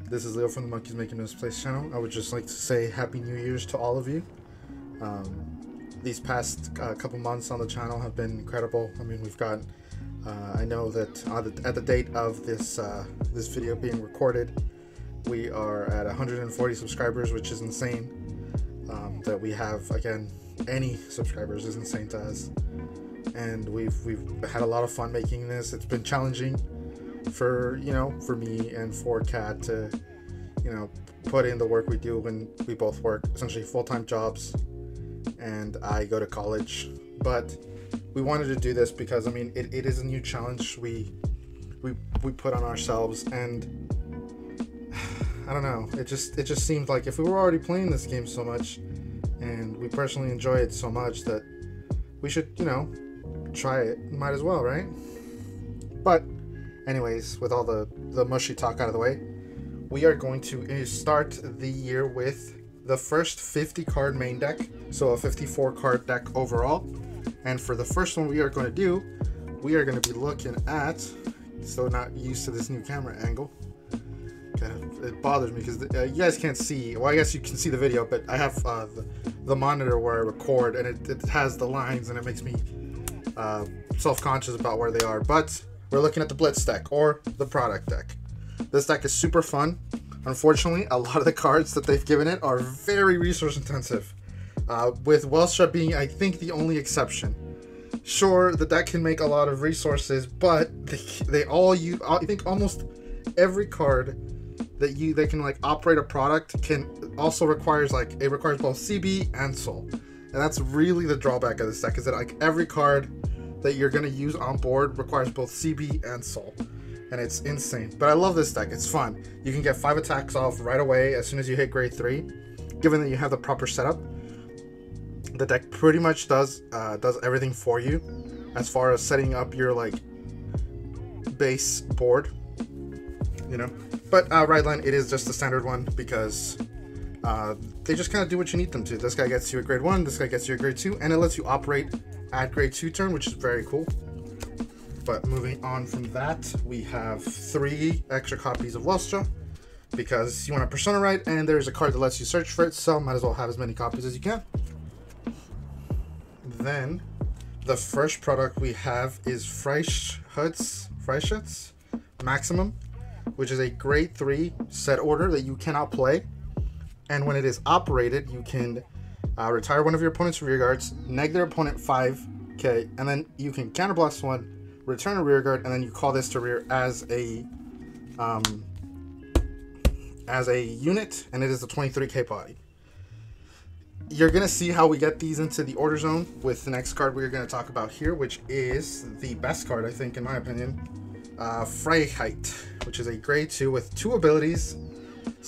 This is Leo from the Monkeys Making Misplaced channel. I would just like to say Happy New Year's to all of you. These past couple months on the channel have been incredible. I mean, we've got, I know that at the date of this this video being recorded, we are at 140 subscribers, which is insane. That we have, again, any subscribers is insane to us. And we've had a lot of fun making this. It's been challenging for me and for Kat to put in the work we do when we both work essentially full-time jobs and I go to college. But we wanted to do this because, I mean, it is a new challenge we put on ourselves, and I don't know, it just seemed like if we were already playing this game so much and we personally enjoy it so much that we should try it. Might as well, right? But anyways, with all the mushy talk out of the way, we are going to start the year with the first 50 card main deck, so a 54 card deck overall. And for the first one we are going to do, we are going to be looking at, so not used to this new camera angle. It bothers me because you guys can't see, well, I guess you can see the video, but I have the monitor where I record, and it has the lines, and it makes me self-conscious about where they are. But we're looking at the Blitz deck, or the product deck. This deck is super fun. Unfortunately, a lot of the cards that they've given it are very resource intensive, with Welstra being, I think, the only exception. Sure, the deck can make a lot of resources, but they all use, I think almost every card that they can like operate a product also requires both CB and Soul. And that's really the drawback of this deck, is that like every card that you're going to use on board requires both CB and Soul, and it's insane. But I love this deck. It's fun. You can get 5 attacks off right away as soon as you hit grade 3, given that you have the proper setup. The deck pretty much does everything for you as far as setting up your like base board, but right line, it is just the standard one because they just kind of do what you need them to. This guy gets you a grade 1, this guy gets you a grade 2, and it lets you operate at grade 2 turn, which is very cool. But moving on from that, we have 3 extra copies of Welstra because you want a persona right, and there's a card that lets you search for it, so might as well have as many copies as you can. Then the first product we have is Freischutz Maximum, which is a grade 3 set order that you cannot play, and when it is operated, you can retire one of your opponent's rear guards, neg their opponent 5k, and then you can counterblast one, return a rear guard, and then you call this to rear as a unit, and it is a 23k body. You're gonna see how we get these into the order zone with the next card we're gonna talk about here, which is the best card, I think, in my opinion, Cardfight, which is a grade 2 with 2 abilities,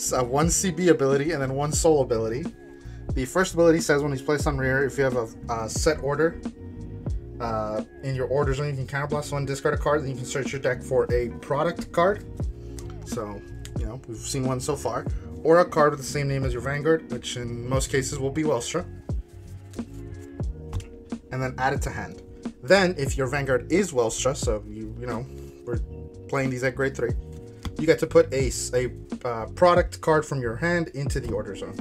1 CB ability and then 1 Soul ability. The first ability says when he's placed on rear, if you have a set order in your order zone, you can counterblast 1, discard a card, then you can search your deck for a product card. So, we've seen one so far. Or a card with the same name as your Vanguard, which in most cases will be Welstra. And then add it to hand. Then, if your Vanguard is Welstra, so we're playing these at grade 3, you get to put a product card from your hand into the order zone,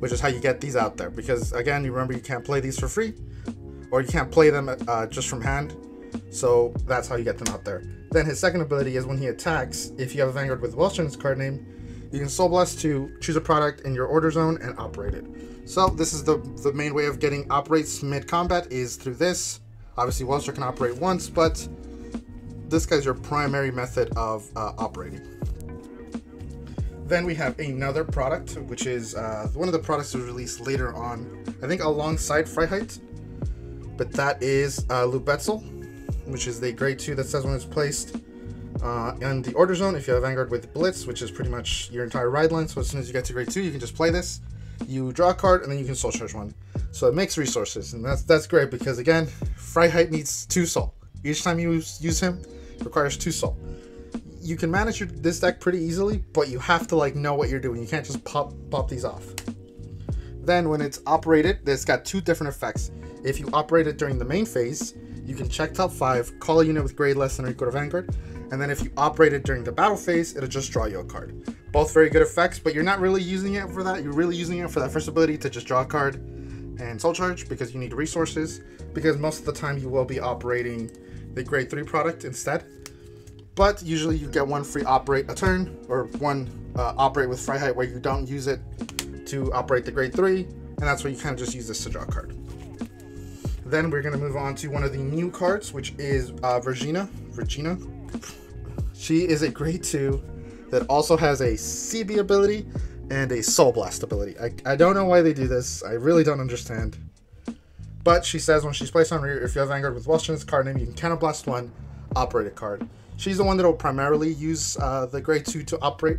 which is how you get these out there. Because again, you remember, you can't play these for free, or you can't play them just from hand. So that's how you get them out there. Then his second ability is when he attacks, if you have a Vanguard with Welstra in his card name, you can Soul Blast to choose a product in your order zone and operate it. So this is the main way of getting operates mid-combat, is through this. Obviously, Welstra can operate once, but this guy's your primary method of operating. Then we have another product, which is one of the products that was released later on, I think alongside Freiheit, but that is Blitz, which is the grade 2 that says when it's placed in the order zone, if you have Vanguard with Blitz, which is pretty much your entire ride line. So as soon as you get to grade 2, you can just play this, you draw a card, and then you can soul charge one. So it makes resources, and that's great because, again, Freiheit needs 2 soul. Each time you use him, it requires 2 soul. You can manage this deck pretty easily, but you have to know what you're doing. You can't just pop these off. Then when it's operated, it's got 2 different effects. If you operate it during the main phase, you can check top 5, call a unit with grade less than or equal to Vanguard, and then if you operate it during the battle phase, it'll just draw you a card. Both very good effects, but you're not really using it for that. You're really using it for that first ability to just draw a card and soul charge because you need resources, because most of the time you will be operating the grade 3 product instead. But usually you get one free operate a turn, or one operate with Freiheit where you don't use it to operate the grade 3, and that's where you kind of just use this to draw a card. Then we're going to move on to one of the new cards, which is Virginia. She is a grade 2 that also has a CB ability and a Soul Blast ability. I don't know why they do this. I really don't understand. But she says when she's placed on rear, if you have Vanguard with Welstra in its card name, you can counterblast one, operate a card. She's the one that will primarily use the grade 2 to operate.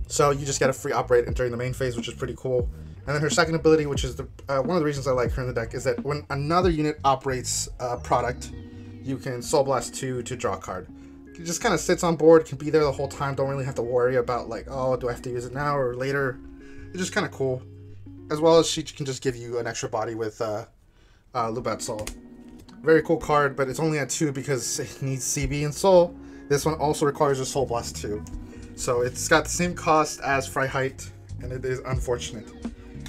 So you just get a free operate during the main phase, which is pretty cool. And then her second ability, which is one of the reasons I like her in the deck, is that when another unit operates a product, you can Soul Blast 2 to draw a card. It just kind of sits on board, can be there the whole time, don't really have to worry about like, oh, do I have to use it now or later? It's just kind of cool. As well as she can just give you an extra body with Lubat. Very cool card, but it's only at 2 because it needs CB and Soul. This one also requires a Soul Blast 2. So it's got the same cost as Freiheit, and it is unfortunate.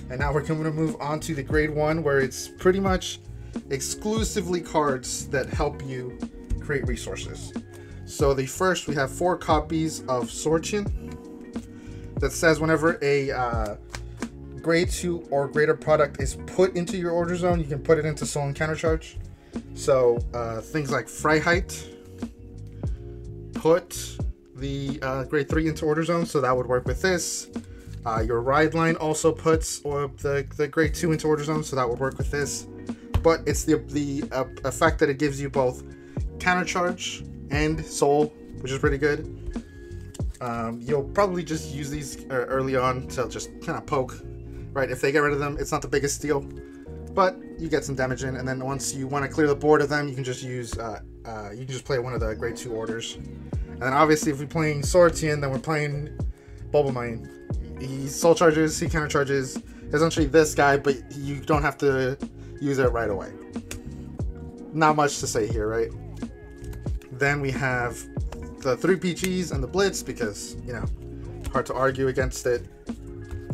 And now we're going to move on to the grade 1, where it's pretty much exclusively cards that help you create resources. So the first, we have 4 copies of Sortian that says whenever a grade 2 or greater product is put into your order zone, you can put it into Soul and Countercharge. So things like Freiheit put the grade 3 into order zone, so that would work with this. Your ride line also puts the grade 2 into order zone, so that would work with this. But it's the effect that it gives you both Countercharge and Soul, which is pretty good. You'll probably just use these early on to just kind of poke, right? If they get rid of them, it's not the biggest deal, but you get some damage in. And then once you want to clear the board of them, you can just use you can just play one of the grade 2 orders. And then obviously if we're playing Sortian, then we're playing Bulbamine. He soul charges, he counter charges, essentially this guy, but you don't have to use it right away. Not much to say here, right? Then we have the 3 PGs and the Blitz, because, you know, hard to argue against it.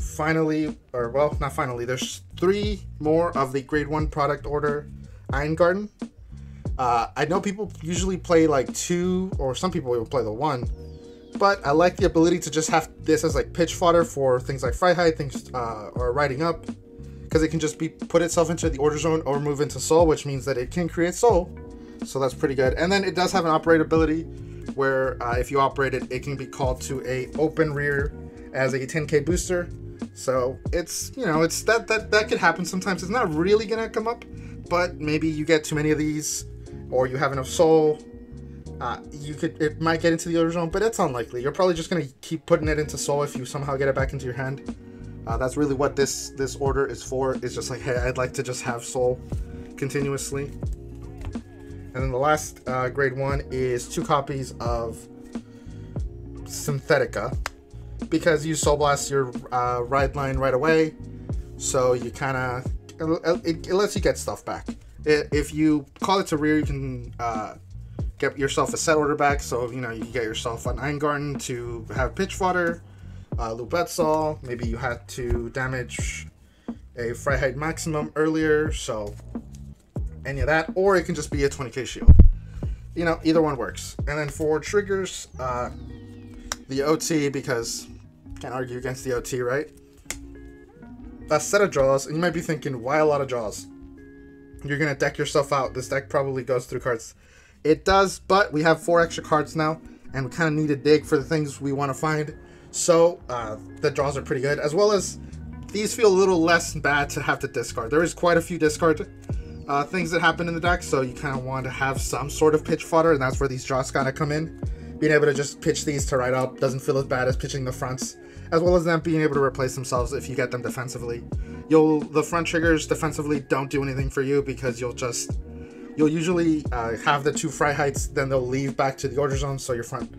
Finally, or well, not finally, there's 3 more of the grade 1 product order Iron Garden. I know people usually play like 2, or some people will play the 1, but I like the ability to just have this as like pitch fodder for things like Freiheit, things or riding up, because it can just be put itself into the order zone or move into Soul, which means that it can create Soul, so that's pretty good. And then it does have an operate ability where if you operate it, it can be called to a open rear as a 10k booster. So it's, you know, it's that could happen sometimes. It's not really gonna come up, but maybe you get too many of these, or you have enough Soul. It might get into the order zone, but it's unlikely. You're probably just gonna keep putting it into Soul if you somehow get it back into your hand. That's really what this order is for. It's just like, hey, I'd like to just have Soul continuously. And then the last grade 1 is 2 copies of Synthetica, because you Soul Blast your ride line right away, so you kind of it lets you get stuff back. If you call it to rear, you can get yourself a set order back. So, you know, you can get yourself an Iron Garden to have pitch fodder, Lubetzol. Maybe you had to damage a Freiheit maximum earlier, so any of that, or it can just be a 20k shield. You know, either one works. And then for triggers, the OT, because can't argue against the OT, right? A set of draws, and you might be thinking, why a lot of draws? You're gonna deck yourself out. This deck probably goes through cards. It does, but we have 4 extra cards now, and we kind of need to dig for the things we want to find. So the draws are pretty good, as well as these feel a little less bad to have to discard. There is quite a few discard things that happen in the deck, so you kind of want to have some sort of pitch fodder, and that's where these draws kind of come in. Being able to just pitch these to ride up doesn't feel as bad as pitching the fronts, as well as them being able to replace themselves if you get them defensively. The front triggers defensively don't do anything for you, because you'll usually have the 2 Freiheits, then they'll leave back to the order zone, so your front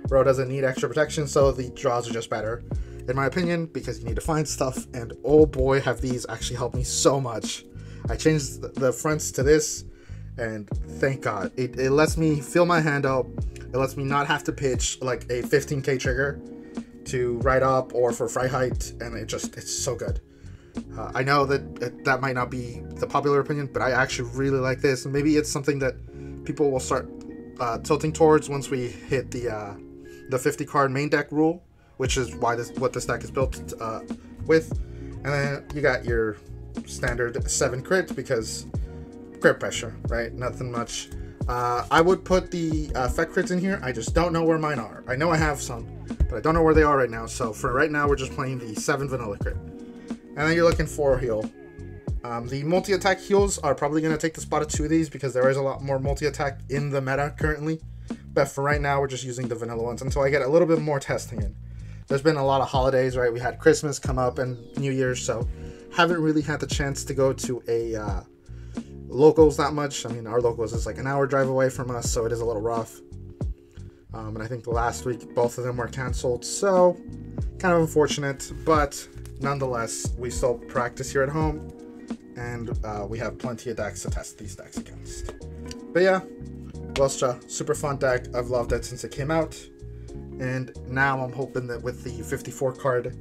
row doesn't need extra protection, so the draws are just better, in my opinion, because you need to find stuff. And oh boy, have these actually helped me so much. I changed the fronts to this, and thank God. It lets me fill my hand out. It lets me not have to pitch like a 15k trigger to ride up or for fry height, and it's so good. I know that that might not be the popular opinion, but I actually really like this, and maybe it's something that people will start tilting towards once we hit the 50 card main deck rule, which is what this deck is built with. And then you got your standard 7 crit, because crit pressure, right? Nothing much. I would put the effect crits in here. I just don't know where mine are. I know I have some, but I don't know where they are right now. So for right now, we're just playing the 7 vanilla crit. And then you're looking for heal. The multi-attack heals are probably going to take the spot of 2 of these, because there is a lot more multi-attack in the meta currently. But for right now, we're just using the vanilla ones until I get a little bit more testing in. There's been a lot of holidays, right? We had Christmas come up and New Year's, so haven't really had the chance to go to a locals that much. I mean, our locals is like an hour drive away from us, so it is a little rough. And I think the last week, both of them were canceled, so kind of unfortunate, but nonetheless, we still practice here at home, and we have plenty of decks to test these decks against. But yeah, Welstra, super fun deck. I've loved it since it came out, and now I'm hoping that with the 54 card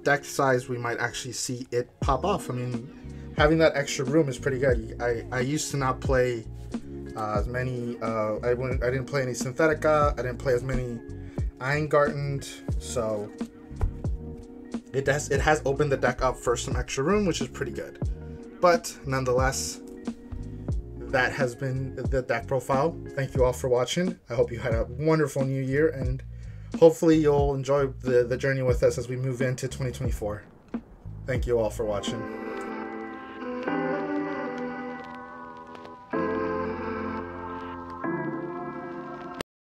deck size, we might actually see it pop off. I mean, having that extra room is pretty good. I used to not play as many, I didn't play any Synthetica, I didn't play as many Eingarten, so it has opened the deck up for some extra room, which is pretty good. But nonetheless, that has been the deck profile. Thank you all for watching. I hope you had a wonderful new year, and hopefully you'll enjoy the journey with us as we move into 2024. Thank you all for watching.